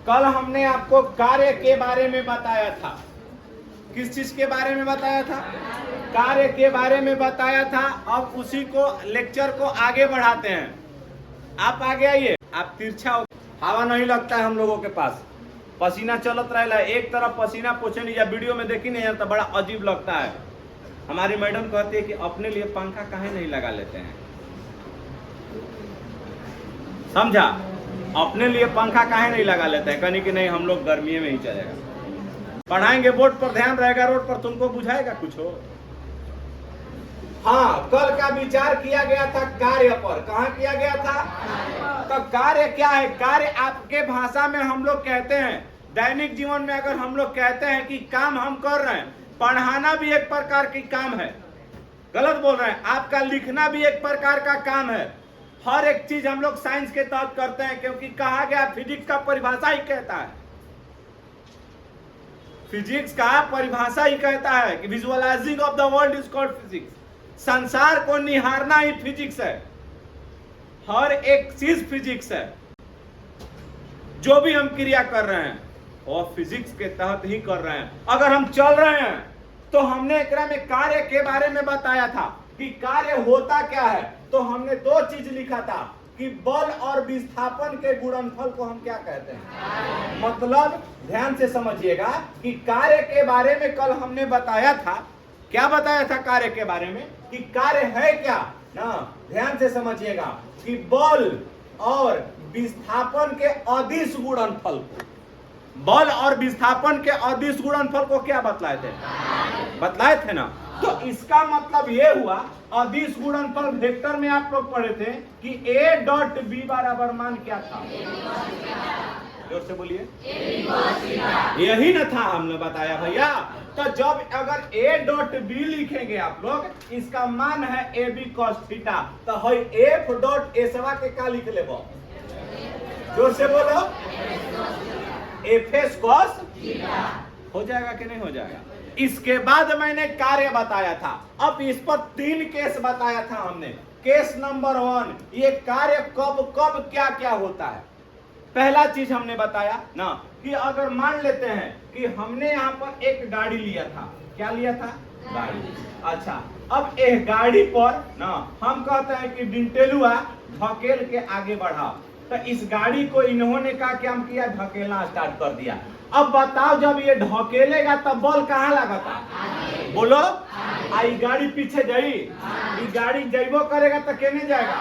कल हमने आपको कार्य के बारे में बताया था। किस चीज के बारे में बताया था? कार्य के बारे में बताया था। अब उसी को लेक्चर को आगे बढ़ाते हैं। आप आगे आइए। आप तिरछा हो, हवा नहीं लगता है हम लोगों के पास, पसीना चलत रहेला, एक तरफ पसीना पोछे नहीं। या वीडियो में देखी नहीं तो बड़ा अजीब लगता है। हमारी मैडम कहती है कि अपने लिए पंखा काहे नहीं लगा लेते हैं, समझा? अपने लिए पंखा काहे नहीं लगा लेते हैं? कहनी कि नहीं हम लोग गर्मी में ही चलेगा, पढ़ाएंगे बोर्ड पर ध्यान रहेगा, रोड पर तुमको बुझाएगा कुछ हो। हाँ, कल का विचार किया गया था कार्य पर। कहाँ किया गया था? तो कार्य क्या है? कार्य आपके भाषा में हम लोग कहते हैं, दैनिक जीवन में अगर हम लोग कहते हैं कि काम हम कर रहे हैं, पढ़ाना भी एक प्रकार की काम है। गलत बोल रहे हैं, आपका लिखना भी एक प्रकार का काम है। हर एक चीज हम लोग साइंस के तहत करते हैं, क्योंकि कहा गया फिजिक्स का परिभाषा ही कहता है, फिजिक्स का परिभाषा ही कहता है कि visualising of the world is called physics. संसार को निहारना ही फिजिक्स है। हर एक चीज फिजिक्स है। जो भी हम क्रिया कर रहे हैं वो फिजिक्स के तहत ही कर रहे हैं। अगर हम चल रहे हैं तो हमने एकरा में कार्य के बारे में बताया था कि कार्य होता क्या है। तो हमने दो चीज लिखा था कि बल और विस्थापन के गुणनफल को हम क्या कहते हैं। मतलब ध्यान से समझिएगा कि कार्य के बारे में कल हमने बताया था। क्या बताया था कार्य के बारे में? कि कार्य है क्या ना, ध्यान से समझिएगा कि बल और विस्थापन के अदिश गुणनफल को, बल और विस्थापन के अदिश गुणनफल को क्या बतलाए थे? बतलाए थे ना। तो इसका मतलब ये हुआ, अदिश गुणनफल वेक्टर में आप लोग पढ़े थे कि a डॉट बी बराबर मान क्या था? जोर से बोलिए। यही ना था हमने बताया भैया। तो जब अगर a डॉट बी लिखेंगे आप लोग, इसका मान है ए बी कॉस थीटा, तो है एफ डॉट एसवा के क्या लिख ले? जोर से बोलो। एफ एस कॉस हो जाएगा कि नहीं हो जाएगा? इसके बाद मैंने कार्य बताया था। अब इस पर 3 केस बताया था हमने। केस नंबर 1, ये कार्य कब कब क्या क्या होता है। पहला चीज हमने बताया ना कि अगर मान लेते हैं कि हमने यहाँ पर एक गाड़ी लिया था। क्या लिया था? गाड़ी। अच्छा, अब एक गाड़ी पर ना हम कहते हैं कि डिंटेलुआ धकेल के आगे बढ़ाओ। तो इस गाड़ी को इन्होंने क्या किया? धकेलना स्टार्ट कर दिया। अब बताओ, जब ये ढकेलेगा तब बल कहाँ लगता? बोलो। आई गाड़ी पीछे जाई, ये गाड़ी जइबो करेगा तो केने जाएगा?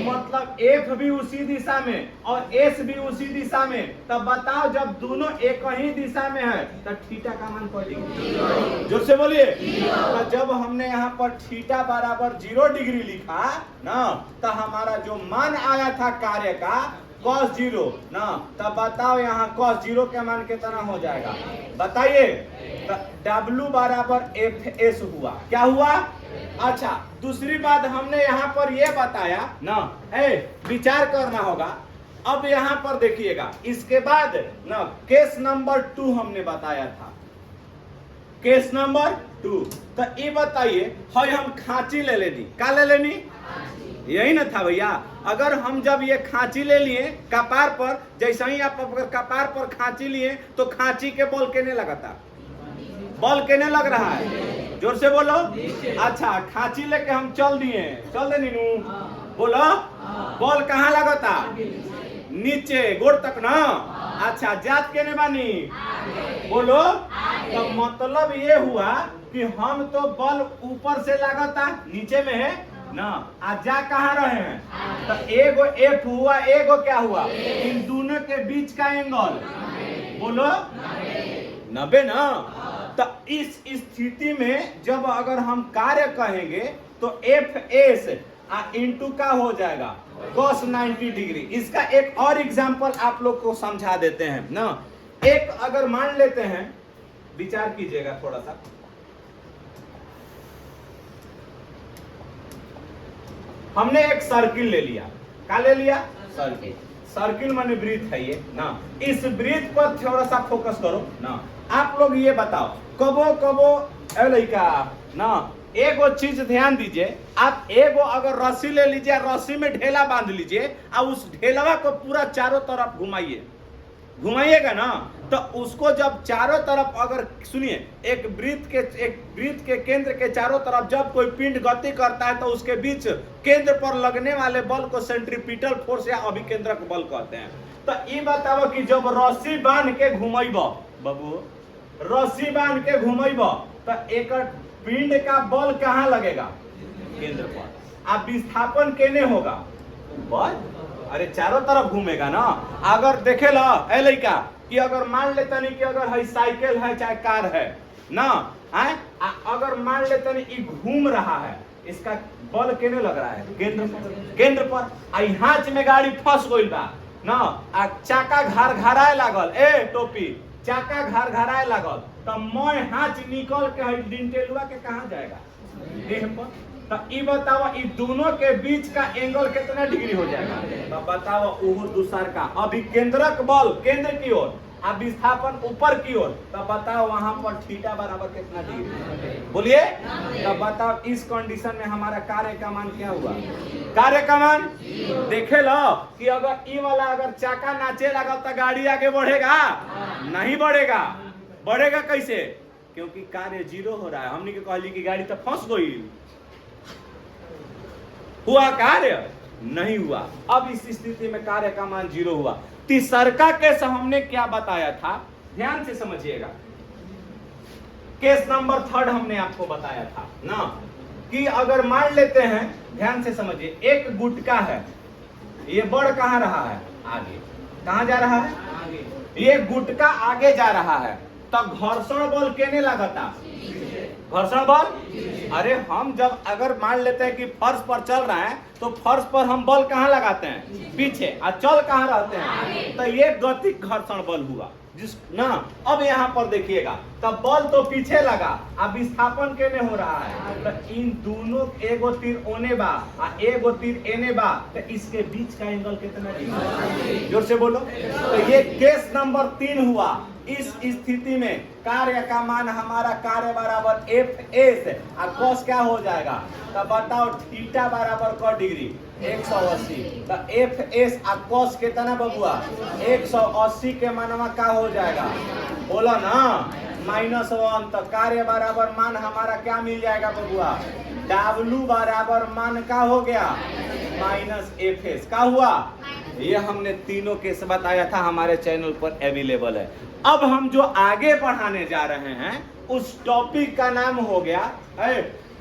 मतलब एफ भी उसी दिशा में और एस भी उसी दिशा में। तब बताओ, जब दोनों एक ही दिशा में है तो थीटा का मान पड़ेगा। जोर से बोलिए। तो जब हमने यहाँ पर थीटा बराबर 0 डिग्री लिखा ना, तो हमारा जो मान आया था कार्य का cos 0 ना, तब बताओ यहाँ cos 0 के मान कितना हो जाएगा? बताइए। W बराबर एफ एस हुआ। क्या हुआ? अच्छा, दूसरी बात हमने यहाँ पर यह बताया ना, विचार करना होगा। अब यहाँ पर देखिएगा, इसके बाद ना केस नंबर 2 हमने बताया था। केस नंबर 2, तो ये बताइए, हम खांची ले लेनी। क्या ले लेनी? यही ना था भैया। अगर हम जब ये खांची ले लिए कपार पर, जैसे ही आप अगर कपार पर खांची लिए तो खांची के बल केने लगाता? बल केने लग रहा है? जोर से बोलो। अच्छा, खांची लेके हम चल दिए, चल दे नीनू, बोलो। बल कहाँ लगता? नीचे गोड़ तक ना। अच्छा, जात केने बानी? बोलो। तो मतलब ये हुआ कि हम तो बल ऊपर से लगता, नीचे में है ना, आज जा कहाँ रहे हैं? तो एगो एफ हुआ, एगो क्या हुआ? इन दोनों के बीच का एंगल बोलो 90 ना। तो इस स्थिति में जब अगर हम कार्य कहेंगे तो एफ एस इंटू का हो जाएगा cos 90 डिग्री। इसका एक और एग्जांपल आप लोग को समझा देते हैं ना। एक अगर मान लेते हैं, विचार कीजिएगा थोड़ा सा। हमने एक सर्किल ले लिया। क्या ले लिया? सर्किल। सर्किल माने वृत्त है ये ना। इस वृत्त पर थोड़ा सा फोकस करो ना। आप लोग ये बताओ, कबो कबो लड़का ना, एगो चीज ध्यान दीजिए। आप एगो अगर रस्सी ले लीजिए, रस्सी में ढेला बांध लीजिए और उस ढेलवा को पूरा चारों तरफ घुमाइए। घुमाइएगा ना, तो उसको जब चारों तरफ, अगर सुनिए, एक वृत्त के केंद्र के चारों तरफ जब कोई पिंड गति करता है तो उसके बीच केंद्र पर लगने वाले बल को सेंट्रीपिटल फोर्स या अभिकेंद्रक बल कहते हैं। तो ये बताओ कि जब रस्सी बांध के घुमाइब बाबू, रस्सी बांध के घुमाइब तो एक पिंड का बल कहाँ लगेगा? केंद्र पर। अब विस्थापन केने होगा? ऊपर। अरे चारों तरफ घूमेगा ना। अगर देखे ला ए लइका कि अगर मान लेता नहीं कि अगर है साइकिल है चाहे कार है ना, अगर मान लेता नहीं ये घूम रहा है, इसका बल केने लग रहा है? केंद्र पर। केंद्र पर। आई हाथ में गाड़ी फंस गई बा ना, आ चाका घरघराए लागल, ए टोपी, चाका घरघराए लागल, तो मैं हाथ निकल के डिंटेलुआ के कहां जाएगा? देह पर। तो ये बताओ ये दोनों के बीच का एंगल कितना डिग्री हो जाएगा? तो बताओ उहुर दूसर का अभिकेंद्रक बल केंद्र की ओर, अब विस्थापन ऊपर की ओर, तो बताओ वहां पर थीटा बराबर कितना डिग्री? बोलिए। तो बताओ इस कंडीशन में हमारा कार्य का मान क्या हुआ? कार्य का मान देखे लो कि अगर ये वाला अगर चाका नाचे लगा तो गाड़ी आगे बढ़ेगा? नहीं बढ़ेगा। बढ़ेगा कैसे? क्योंकि कार्य जीरो हो रहा है। हमने कहली कि गाड़ी तो फंस गई, हुआ कार्य? नहीं हुआ। अब इस स्थिति में कार्य का मान जीरो हुआ। तीसरका केस हमने क्या बताया था, ध्यान से समझिएगा। केस नंबर 3 हमने आपको बताया था ना, कि अगर मान लेते हैं, ध्यान से समझिए, एक गुटका है, ये बढ़ कहां रहा है? आगे। कहां जा रहा है? आगे। ये गुटका आगे जा रहा है, तो घर्षण बल केने लगता? घर्षण बल। अरे हम जब अगर मान लेते हैं कि फर्श पर चल रहा है तो फर्श पर हम बल कहाँ लगाते हैं? पीछे। और चल कहाँ रहते हैं? तो ये गति घर्षण बल हुआ जिस ना। अब यहाँ पर देखिएगा, तब बल तो पीछे लगा, अब विस्थापन केने हो रहा है? तो इन दोनों एगो तीर ओने बा और एगो तीर एने बा, तो इसके बीच का एंगल कितना डिग्री? जोर से बोलो। तो ये केस नंबर 3 हुआ। इस स्थिति में कार्य का मान हमारा कार्य बराबर एफ एस और कॉस क्या हो जाएगा? तो बताओ थीटा बराबर क डिग्री? 180। तो एफ एस और कॉस कितना बबुआ? 180 के मानवा का हो जाएगा? बोला ना, -1। तो कार्य बराबर मान हमारा क्या मिल जाएगा बबुआ? W बराबर मान का हो गया? -FS का हुआ। ये हमने तीनों केस बताया था, हमारे चैनल पर अवेलेबल है। अब हम जो आगे बढ़ाने जा रहे हैं उस टॉपिक का नाम हो गया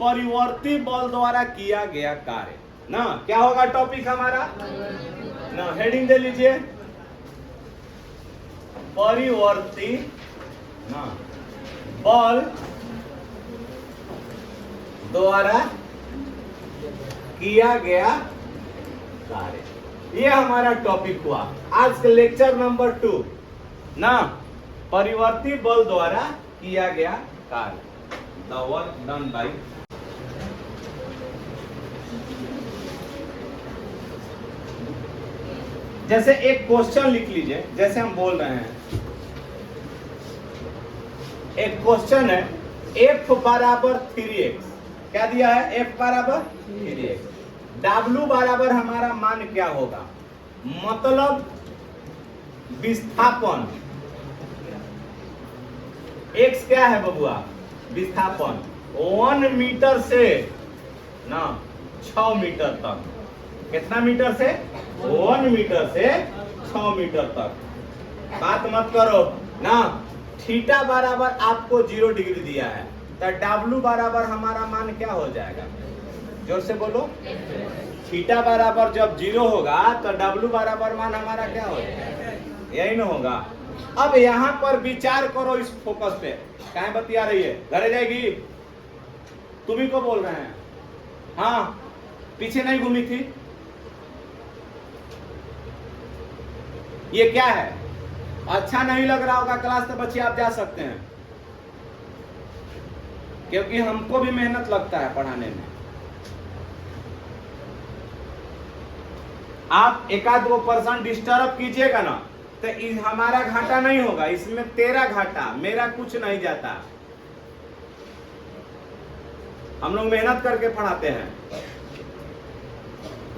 परिवर्ती बल द्वारा किया गया कार्य ना। क्या होगा टॉपिक हमारा ना? हेडिंग दे लीजिए, परिवर्ती ना बल द्वारा किया गया कार्य। ये हमारा टॉपिक हुआ आज के लेक्चर नंबर 2 ना, परिवर्ती बल द्वारा किया गया कार्य, द वर्क डन बाय। जैसे एक क्वेश्चन लिख लीजिए, जैसे हम बोल रहे हैं, एक क्वेश्चन है F बराबर 3x, क्या दिया है? F बराबर 3x, W बराबर हमारा मान क्या होगा? मतलब विस्थापन, x क्या है बबुआ? विस्थापन 1 मीटर से ना 6 मीटर तक। कितना मीटर से? 1 मीटर से 6 मीटर तक। बात मत करो ना। थीटा बराबर आपको 0 डिग्री दिया है, तो W बराबर हमारा मान क्या हो जाएगा? जोर से बोलो। थीटा बराबर जब 0 होगा तो W बराबर मान हमारा क्या हो जाएगा? यही ना होगा। अब यहाँ पर विचार करो इस फोकस पे। कहाँ बतिया रही है? घरे जाएगी? तुम्ही को बोल रहे हैं। हाँ, पीछे नहीं घूमी थी। ये क्या है? अच्छा नहीं लग रहा होगा क्लास, तो बच्चे आप जा सकते हैं, क्योंकि हमको भी मेहनत लगता है पढ़ाने में। आप 1-2% डिस्टर्ब कीजिएगा ना तो हमारा घाटा नहीं होगा, इसमें तेरा घाटा, मेरा कुछ नहीं जाता। हम लोग मेहनत करके पढ़ाते हैं।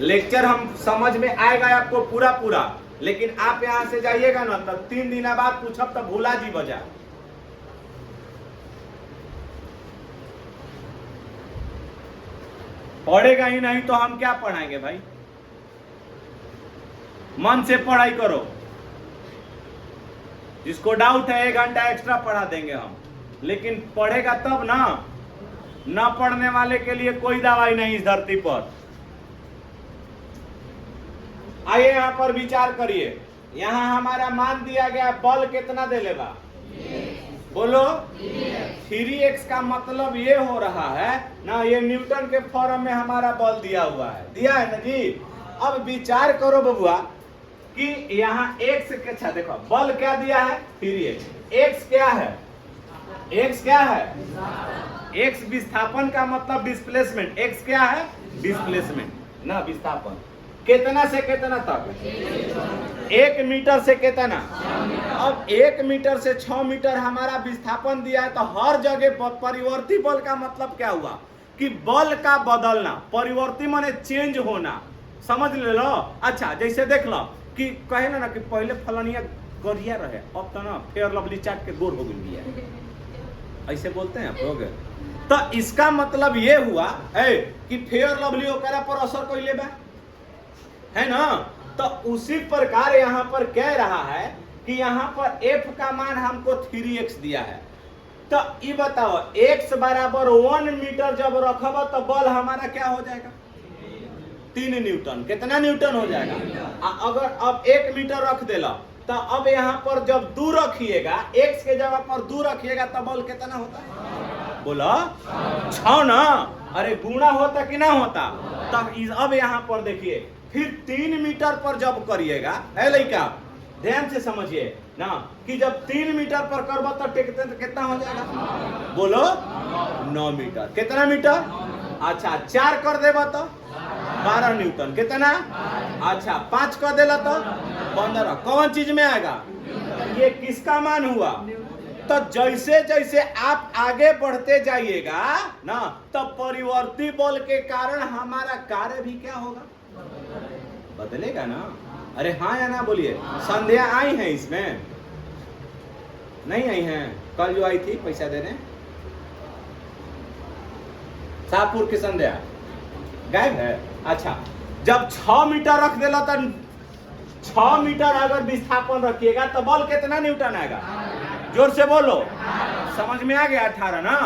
लेक्चर हम समझ में आएगा आपको पूरा पूरा, लेकिन आप यहां से जाइएगा ना तब 3 दिन बाद पूछब तब भूला जी बजा। पढ़ेगा ही नहीं तो हम क्या पढ़ाएंगे भाई? मन से पढ़ाई करो। जिसको डाउट है 1 घंटा एक्स्ट्रा पढ़ा देंगे हम, लेकिन पढ़ेगा तब ना। न पढ़ने वाले के लिए कोई दवाई नहीं इस धरती पर। आइए यहां पर विचार करिए। यहां हमारा मान दिया गया बल कितना दे लेगा? बोलो 3x का मतलब ये हो रहा है ना, ये न्यूटन के फॉर्म में हमारा बल दिया हुआ है, दिया है ना जी। अब विचार करो बबुआ कि यहाँ x के, अच्छा देखो बल क्या दिया है? 3x। x क्या है? x क्या है? x विस्थापन का मतलब डिस्प्लेसमेंट। x क्या है? डिस्प्लेसमेंट ना विस्थापन। कितना से कितना तक? 1 मीटर से कितना? अब 1 मीटर से 6 मीटर हमारा विस्थापन दिया है, तो हर जगह परिवर्ती बल का मतलब क्या हुआ कि बल का बदलना। परिवर्ती माने चेंज होना, समझ ले लो। अच्छा जैसे देख लो कि कहे ना कि पहले फलानिया गरिया रहे, अब तो ना फेयर लवली चाट के गोर हो गई है, ऐसे बोलते हैं आप लोग। तो इसका मतलब ये हुआ कि फेयर लवली ओकरा पर असर कोई ले बा, है ना। तो उसी प्रकार यहाँ पर कह रहा है कि यहाँ पर f का मान हमको 3x दिया है। तो ये बताओ x बराबर 1 मीटर जब रखब तो बल हमारा क्या हो जाएगा? 3 न्यूटन। कितना न्यूटन हो जाएगा? अगर अब 1 मीटर रख देला तो अब यहाँ पर जब 2 रखिएगा, x के जगह पर 2 रखिएगा तो बल कितना होता है? बोला 6 ना। अरे गुणा होता कि ना होता? तब अब यहाँ पर देखिए फिर 3 मीटर पर जब करिएगा, है लड़का ध्यान से समझिए ना, कि जब 3 मीटर पर करबो तो कितना हो जाएगा? बोलो 9 मीटर। कितना मीटर? अच्छा 4 कर देबा तो 12 न्यूटन। कितना? अच्छा 5 कर देला तो 15। कौन चीज में आएगा? ये किसका मान हुआ? तो जैसे जैसे आप आगे बढ़ते जाइएगा ना, तो परिवर्ती बल के कारण हमारा कार्य भी क्या होगा? बदलेगा ना। अरे हाँ या ना बोलिए। संध्या आई है इसमें? नहीं आई है? कल जो आई थी पैसा देने, शाहपुर की संध्या गायब है। अच्छा जब 6 मीटर रख देला तो 6 मीटर अगर विस्थापन रखिएगा तो बल कितना न्यूटन आएगा? जोर से बोलो। समझ में आ गया? 18 ना।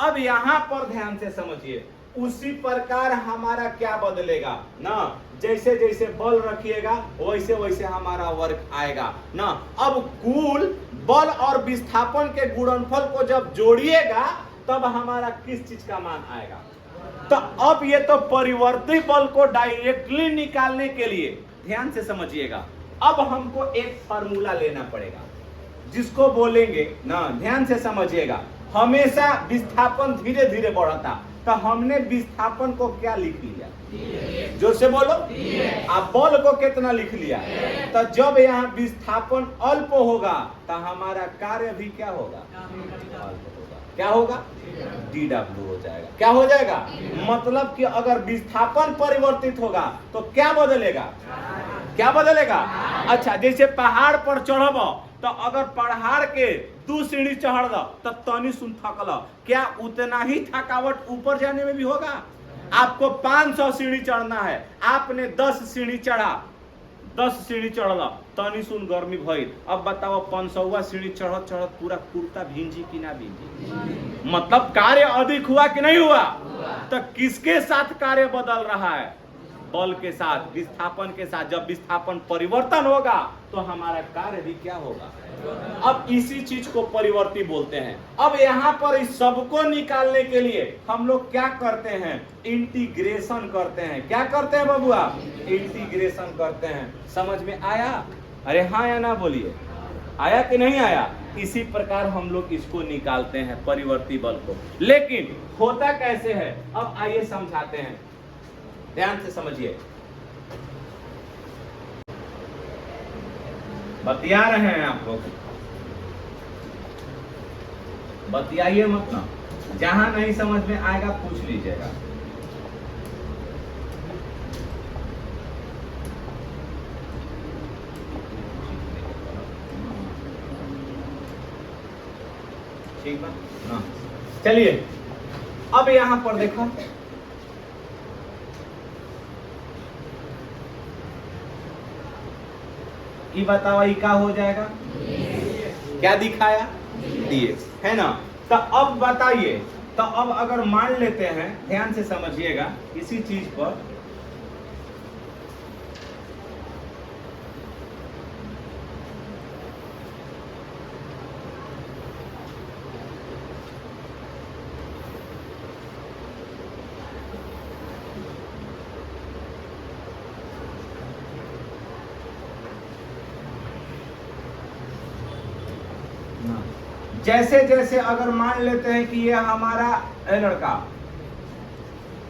अब यहाँ पर ध्यान से समझिए, उसी प्रकार हमारा क्या बदलेगा ना, जैसे जैसे बल रखिएगा वैसे वैसे हमारा वर्क आएगा ना। अब कुल बल और विस्थापन के गुणनफल को जब जोड़िएगा तब हमारा किस चीज का मान आएगा? तो अब ये तो परिवर्ती बल को डायरेक्टली निकालने के लिए ध्यान से समझिएगा, अब हमको एक फार्मूला लेना पड़ेगा जिसको बोलेंगे ना, ध्यान से समझिएगा। हमेशा विस्थापन धीरे धीरे बढ़ता, तो हमने विस्थापन को क्या लिख लिया? जोर से बोलो। आप बल को कितना लिख लिया? तो जब यहाँ विस्थापन अल्प होगा तो हमारा कार्य भी क्या होगा? अल्प होगा। क्या होगा? dw हो जाएगा। क्या हो जाएगा? मतलब कि अगर विस्थापन परिवर्तित होगा तो क्या बदलेगा? क्या बदलेगा? अच्छा जैसे पहाड़ पर चढ़ब तो अगर पहाड़ के 2 सीढ़ी चढ़ दो तो तनी सुन थकल, क्या उतना ही थकावट ऊपर जाने में भी होगा? आपको 500 सीढ़ी चढ़ना है, आपने 10 सीढ़ी चढ़ा, 10 सीढ़ी चढ़ला, तनी सुन गर्मी भइल। अब बताओ 500वां सीढ़ी चढ़त चढ़त पूरा कुर्ता भींजी कि ना भींजी? मतलब कार्य अधिक हुआ कि नहीं हुआ? तो किसके साथ कार्य बदल रहा है? बल के साथ, विस्थापन के साथ। जब विस्थापन परिवर्तन होगा तो हमारा कार्य भी क्या होगा? अब इसी चीज को परिवर्ती बोलते हैं। अब यहाँ पर इस सबको निकालने के लिए हम लोग क्या करते हैं? इंटीग्रेशन करते हैं। क्या करते हैं बबुआ? इंटीग्रेशन करते हैं। समझ में आया? अरे हाँ या ना बोलिए। आया कि नहीं आया? इसी प्रकार हम लोग इसको निकालते हैं परिवर्ती बल को। लेकिन होता कैसे है? अब आइए समझाते हैं, ध्यान से समझिए। बतिया रहे हैं आप लोग, बतियाइए मत ना, जहां नहीं समझ में आएगा पूछ लीजिएगा। ठीक बा हाँ। चलिए अब यहां पर देखो, ये बताओ ये क्या हो जाएगा, क्या दिखाया, dx है ना। तो अब बताइए, तो अब अगर मान लेते हैं, ध्यान से समझिएगा इसी चीज पर, जैसे जैसे अगर मान लेते हैं कि ये हमारा लड़का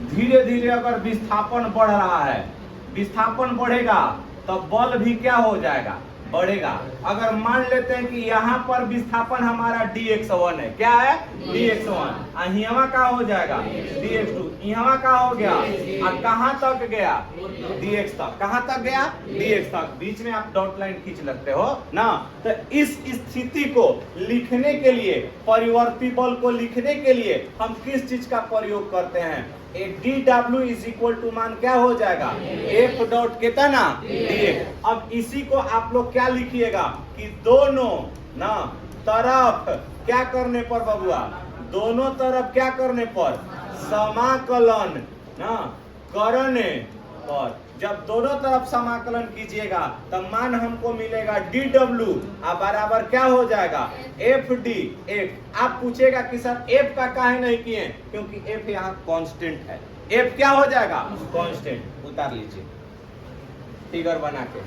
धीरे धीरे अगर विस्थापन बढ़ रहा है, विस्थापन बढ़ेगा तो बल भी क्या हो जाएगा, बढ़ेगा। अगर मान लेते हैं कि यहाँ पर विस्थापन हमारा dx1 है, क्या है dx1, यहाँ का हो जाएगा dx2, यहाँ का हो गया, और कहाँ तक गया, dx तक, कहाँ तक गया, dx तक। बीच में आप डॉट लाइन खींच लगते हो ना। तो इस स्थिति को लिखने के लिए, परिवर्ती बल को लिखने के लिए हम किस चीज का प्रयोग करते हैं, dw इज इक्वल टू मान क्या हो जाएगा, f डॉट कितना dx। अब इसी को आप लोग क्या लिखिएगा कि दोनों ना तरफ क्या करने पर बबुआ, दोनों तरफ क्या करने पर, समाकलन ना करने पर। जब दोनों तरफ समाकलन कीजिएगा तब मान हमको मिलेगा dw बराबर क्या हो जाएगा, f dx। आप पूछेगा कि सर f का काहे नहीं किए, क्योंकि f यहाँ कांस्टेंट है, f क्या हो जाएगा, कांस्टेंट। उतार लीजिए फिगर बना के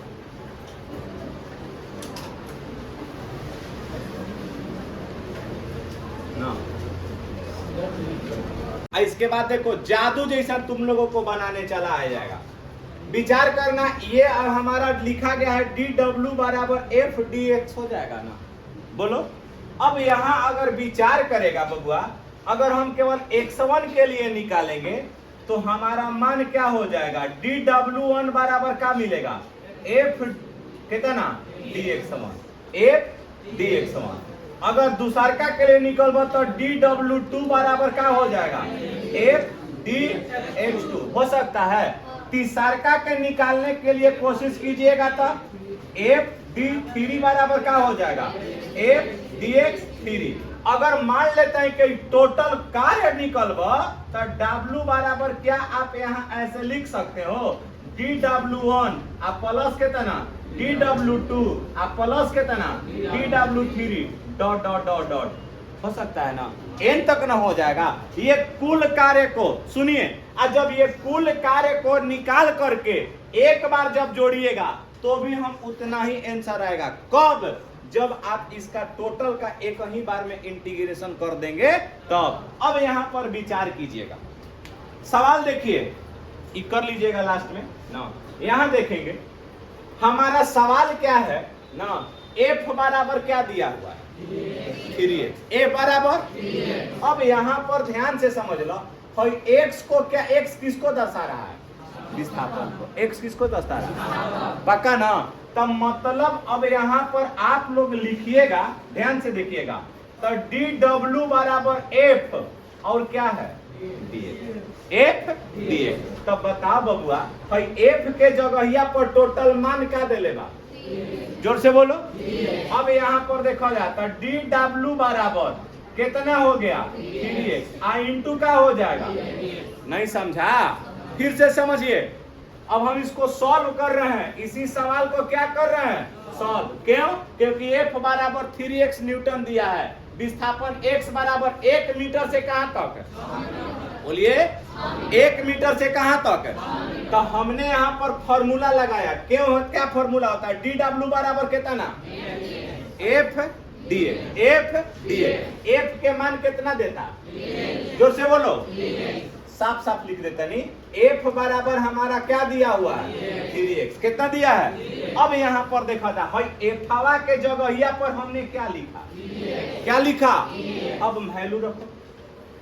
ना। इसके बाद देखो जादू जैसा तुम लोगों को बनाने चला आ जाएगा। विचार करना, ये अब हमारा लिखा गया है dw बराबर f dx हो जाएगा ना, बोलो। अब यहाँ अगर विचार करेगा बबुआ, अगर हम केवल x1 के लिए निकालेंगे तो हमारा मान क्या हो जाएगा, dw1 बराबर क्या मिलेगा, f कितना dx1, f dx1। अगर दूसरका के लिए निकलबा तो dw2 बराबर क्या हो जाएगा, f dx2 हो सकता है। तीसरका के निकालने के लिए कोशिश कीजिएगा तो f d3 बराबर क्या हो जाएगा, f dx3। अगर मान लेते हैं कि टोटल कार्य निकलबा तो w बराबर क्या, आप यहाँ ऐसे लिख सकते हो dw1 प्लस कितना dw2 प्लस कितना dw3 dot dot dot dot, हो सकता है ना, n तक ना हो जाएगा। ये कुल कार्य को सुनिए, और जब ये कुल कार्य को निकाल करके एक बार जब जोड़िएगा तो भी हम उतना ही आंसर आएगा। कब, जब आप इसका टोटल का एक ही बार में इंटीग्रेशन कर देंगे तब। अब यहाँ पर विचार कीजिएगा, सवाल देखिए, ये कर लीजिएगा लास्ट में ना। यहाँ देखेंगे हमारा सवाल क्या है ना, f बराबर क्या दिया हुआ है, 3x, a बराबर। अब यहाँ पर ध्यान से समझ लो, x को क्या, x किसको दर्शा रहा है, विस्थापन को। x किसको दर्शा रहा है, पक्का ना। तब मतलब अब यहाँ पर आप लोग लिखिएगा, ध्यान से देखिएगा, तो dw बराबर f और क्या है dx, f dx। तब बताओ बबुआ, f के जगहिया पर टोटल मान क्या दे लेगा, जोर से बोलो। अब यहाँ पर देखा जाता dw बराबर कितना हो गया 3x, इंटू का हो जाएगा, नहीं समझा, फिर से समझिए। अब हम इसको सॉल्व कर रहे हैं, इसी सवाल को क्या कर रहे हैं, सॉल्व। क्यों, क्योंकि f बराबर 3x न्यूटन दिया है, विस्थापन x बराबर 1 मीटर से कहां तक है, बोलिए 1 मीटर से कहां तक है। तो हमने यहाँ पर फॉर्मूला लगाया, क्यों, क्या फॉर्मूला होता है, dw बराबर कितना, f dx, f dx, f के मान कितना देता, जोर से बोलो, साफ साफ लिख देता नहीं, f बराबर हमारा क्या दिया हुआ है 3x, कितना दिया है। अब यहाँ पर देखा था, एफवा के जगहिया पर हमने क्या लिखा, क्या लिखा, अब वैल्यू रखो,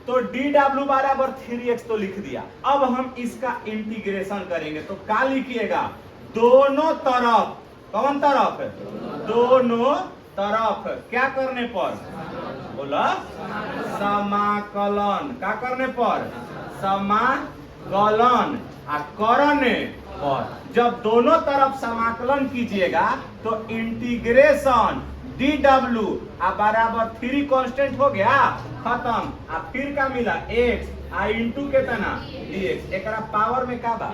तो dw बराबर 3x तो लिख दिया। अब हम इसका इंटीग्रेशन करेंगे तो क्या लिखिएगा, दोनों तरफ, कौन तरफ, दोनों तरफ क्या करने पर, बोला समाकलन, का करने पर समाकलन, करने पर जब दोनों तरफ समाकलन कीजिएगा तो इंटीग्रेशन dw बराबर 3 कांस्टेंट हो गया, खत्म। फिर का मिला x इंटू कितना dx, एकरा पावर में का बा,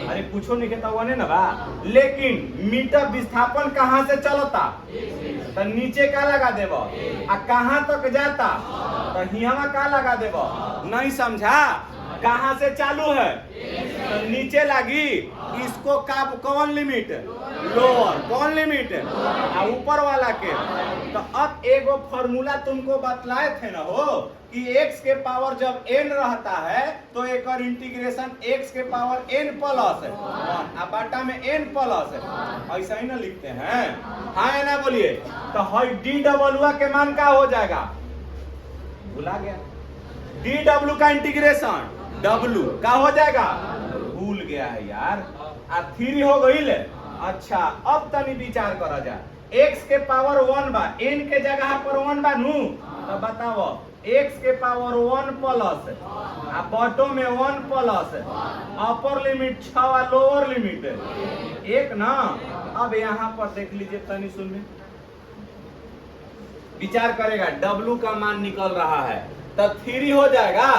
अरे कुछो नहीं कहता वने ना बा, लेकिन मीटर विस्थापन कहाँ से चलता तो नीचे का लगा देबो, कहाँ तक जाता तो हियावा का लगा देबो, नहीं समझा, कहाँ से चालू है तो नीचे लगी, इसको का कौन लिमिट, लोअर, कौन लिमिट ऊपर वाला के। तो अब एगो फॉर्मूला तुमको बतलाए थे ना हो कि x के पावर जब n रहता है तो एक और इंटीग्रेशन x के पावर n प्लस 1 बाटा में n प्लस, ऐसा ही ना लिखते हैं, हाँ या ना बोलिए। तो हाई dw के मान का हो जाएगा, भूला गया, dw का इंटीग्रेशन w का हो जाएगा, भूल गया है यार, 3 हो गई ले। अच्छा अब तनी विचार करा जा, x के पावर 1 बा, n के जगह पर 1 बा नू, तो बताओ x के पावर 1 प्लस बटो में 1 plus upper limit 6 lower limit 1 ना। अब यहाँ पर देख लीजिए, तनी सुन में विचार करेगा, w का मान निकल रहा है तब 3 हो जाएगा।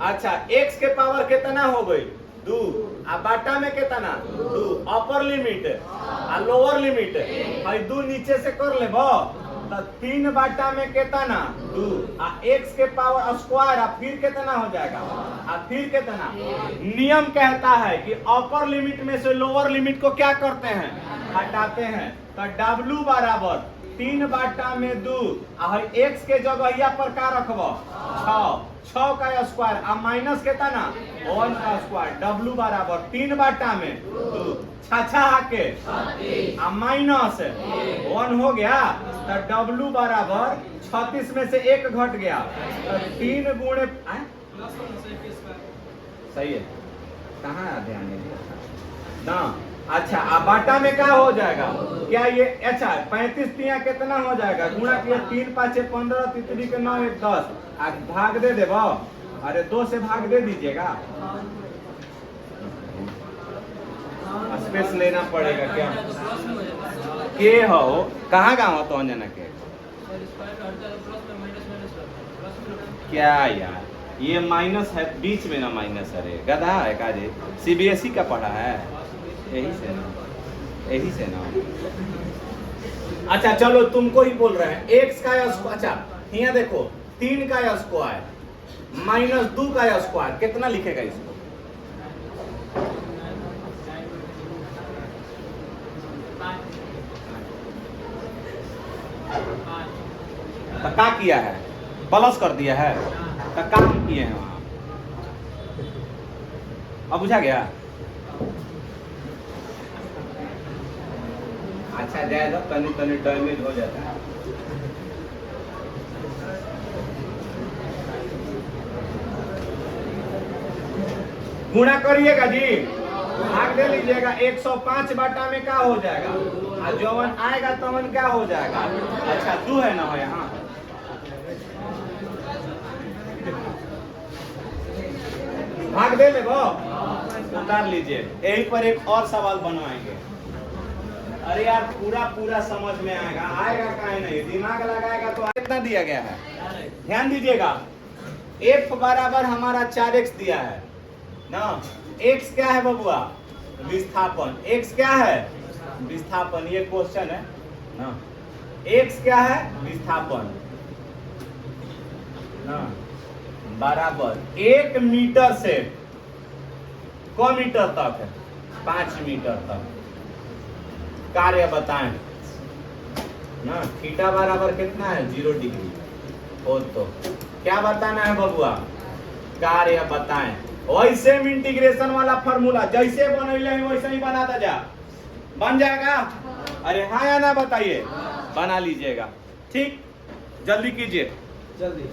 अच्छा x के पावर कितना हो गई 2, बाटा में कितना 2, अपर लिमिट लोअर लिमिट, 2 नीचे से कर ले बो, तो 3 बाटा में कितना 2, x के पावर स्क्वायर, फिर कितना हो जाएगा, फिर कितना। नियम कहता है कि अपर लिमिट में से लोअर लिमिट को क्या करते हैं, हटाते हैं, तो w बराबर 3 बाटा में 2, x के जगह पर का रखबो 6 का स्क्वायर, माइनस कितना 1 का स्क्वायर, w बराबर 3 बाटा में 2, 6 के माइनस 1 हो गया, तो w बराबर 36 में से 1 घट गया, तो 3 गुणे सही है, कहाँ ध्यान ना। अच्छा बाटा में क्या हो जाएगा, क्या ये अच्छा 35 तिया कितना हो जाएगा, गुणा किया 3 5 15, तितली के 9 1 10, भाग दे देबो, अरे 2 से भाग दे दीजिएगा, स्पेस लेना पड़ेगा क्या, के हो कहाँ गाँव तो अंजना के क्या यार, ये माइनस है बीच में ना, माइनस है रे गधा है का जी, CBSE का पढ़ा है, यही से ना। अच्छा चलो तुमको ही बोल रहे हैं, x का स्क्वायर, अच्छा यहाँ देखो 3 का स्क्वायर माइनस 2 का स्क्वायर कितना लिखेगा इसको, तो क्या किया है, प्लस कर दिया है, तो काम किए हैं वहां, अब बुझा गया। अच्छा जाएगा, तनी तनी डैमेज हो जाता है, गुणा करिएगा जी, भाग दे लीजिएगा, 105 बाटा में क्या हो जाएगा, और जवन आएगा तवन क्या हो जाएगा, अच्छा 2 है ना यहाँ, भाग दे ले वो, उतार लीजिए। यहीं पर एक और सवाल बनवाएंगे, अरे यार पूरा समझ में आएगा कहीं नहीं, दिमाग लगाएगा तो कितना दिया गया है, ध्यान दीजिएगा, f बराबर हमारा 4x दिया है ना, x क्या है बबुआ, विस्थापन, x क्या है विस्थापन, ये क्वेश्चन है ना, x क्या है विस्थापन ना, बराबर 1 मीटर से क मीटर तक है, 5 मीटर तक, कार्य बताएं ना, थीटा बराबर कितना है 0 डिग्री हो, तो क्या बताना है बबुआ, कार्य बताएं। वैसे में इंटीग्रेशन वाला फॉर्मूला जैसे बनैले हैं वैसे ही बनाता जा, बन जाएगा, अरे हाँ या ना बताइए, बना लीजिएगा, ठीक, जल्दी कीजिए, जल्दी।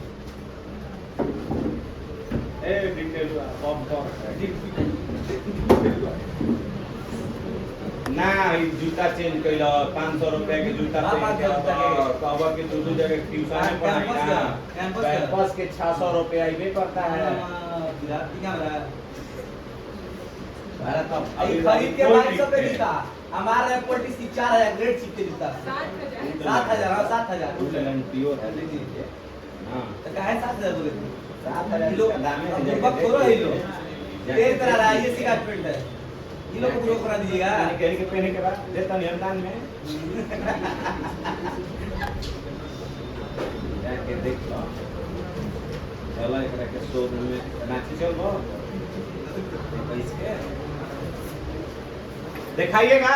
ना ई जूता चेंज कैल 500 रुपया के जूता हाँ, 500 रुपया के। कवर के दो जगह ट्यूशन में पढ़ाई कैंपस ना का, कैंपस का। कैंपस के 600 रुपया इबे करता है। विद्यार्थी क्या रहा है भारत अब अभी खरीद के बाइक सब पे जीता हमारा पॉलिटिक्स की 4000 ग्रेड सीट पे जीता 7000 हाँ 7000 प्योर है हां तो काहे 7000 बोले थे 7000 लोग का दाम है बुक थोड़ा है लोग देर करा रहा है ये सिका फील्ड है ये लोग को करा दीजिएगा कहीं के पहने के बाद देता नहीं अनुदान में जाके देख लो चलो एकरा के शोरूम में नाची चल बो पैसे दिखाइएगा